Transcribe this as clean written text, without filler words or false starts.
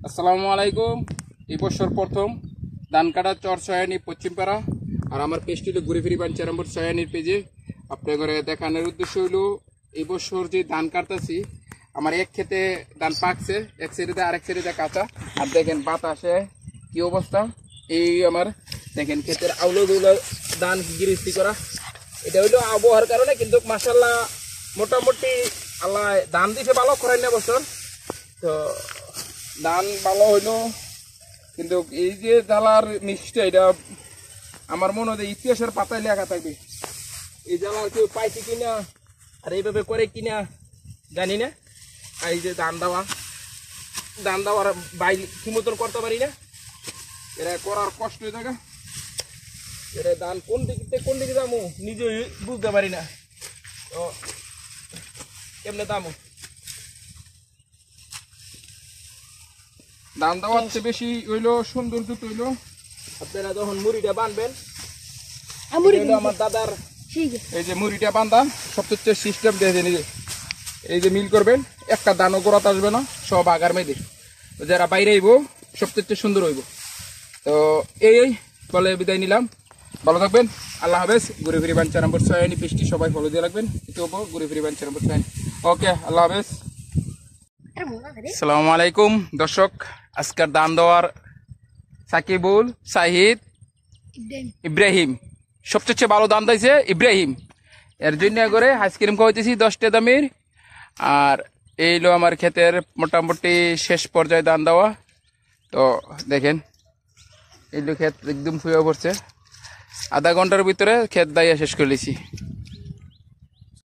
আসসালামু আলাইকুম। এই বছর প্রথম ধান কাটা চর সয়ানি পশ্চিমপাড়া আর আমার পেজটি হলো ঘুরে ফিরি বাঞ্চার নম্বর সয়ানির পেজে আপনাদের দেখানোর উদ্দেশ্য হইল এই বছর যে ধান কাটতেছি আমার এক ক্ষেতে ধান পাকছে, এক সাইডে আরেক সাইডে কাঁচা। আর দেখেন বাতাসে কি অবস্থা, এই আমার দেখেন ক্ষেতের আউলগুলো ধান গিরিস্তি করা। এটা হইলো আবহাওয়ার কারণে, কিন্তু মাশাআল্লাহ মোটামুটি আল্লাহ ধান দিছে ভালো করেন না বছর। তো ধান ভালো হইলো, কিন্তু এই যে জ্বালার মিষ্টি এটা আমার মনে হয় ইতিহাসের পাতায় লেখা থাকবে। এই জ্বালার কেউ পাইছে কিনা আর এইভাবে করে কিনা জানি না। আর এই যে ধান দেওয়ার বাইরে কি মতন করতে পারি না, এটা করার কষ্ট হয়ে থাকে। এটা ধান কোন দিকে দামু নিজে বুঝতে পারি না, তো কেমনে দামু। ধান দেওয়ার চেয়ে বেশি হইলো সৌন্দর্য তৈল আপনারা যখন মুড়িটা বানবেন। আমার দাদার এই যে মুড়িটা বান্ধা সবচেয়ে সিস্টেম দিয়েছে নিজে। এই যে মিল করবেন, একটা দানও গোড়াত আসবে না, সব আগার মেয়েদে যারা বাইরে আইব সবচেয়ে সুন্দর হইব। তো এই বলে বিদায় নিলাম, ভালো থাকবেন, আল্লাহ হাফেজ। ঘুরে ফিরি বাঞ্চার নম্বর সয়ানি পেজটি সবাই ফলো দিয়ে রাখবেন। এতে ঘুরে ফিরি বাঞ্চার নম্বর সয়ানি। ওকে, আল্লাহ হাফেজ। আসসালামু আলাইকুম দর্শক, আজকের দান দেওয়ার সাকিবুল, সাহিদ, ইব্রাহিম সবচেয়ে ভালো দান দিয়েছে ইব্রাহিম। এর জন্য করে আইসক্রিম খাওয়াইতেছি 10টা দামের। আর এইলো আমার ক্ষেতের মোটামুটি শেষ পর্যায়ে দান দেওয়া। তো দেখেন এইলো ক্ষেত একদম ফুয়ে পড়ছে, আধা ঘন্টার ভিতরে ক্ষেত দাইয়া শেষ করে লিছি।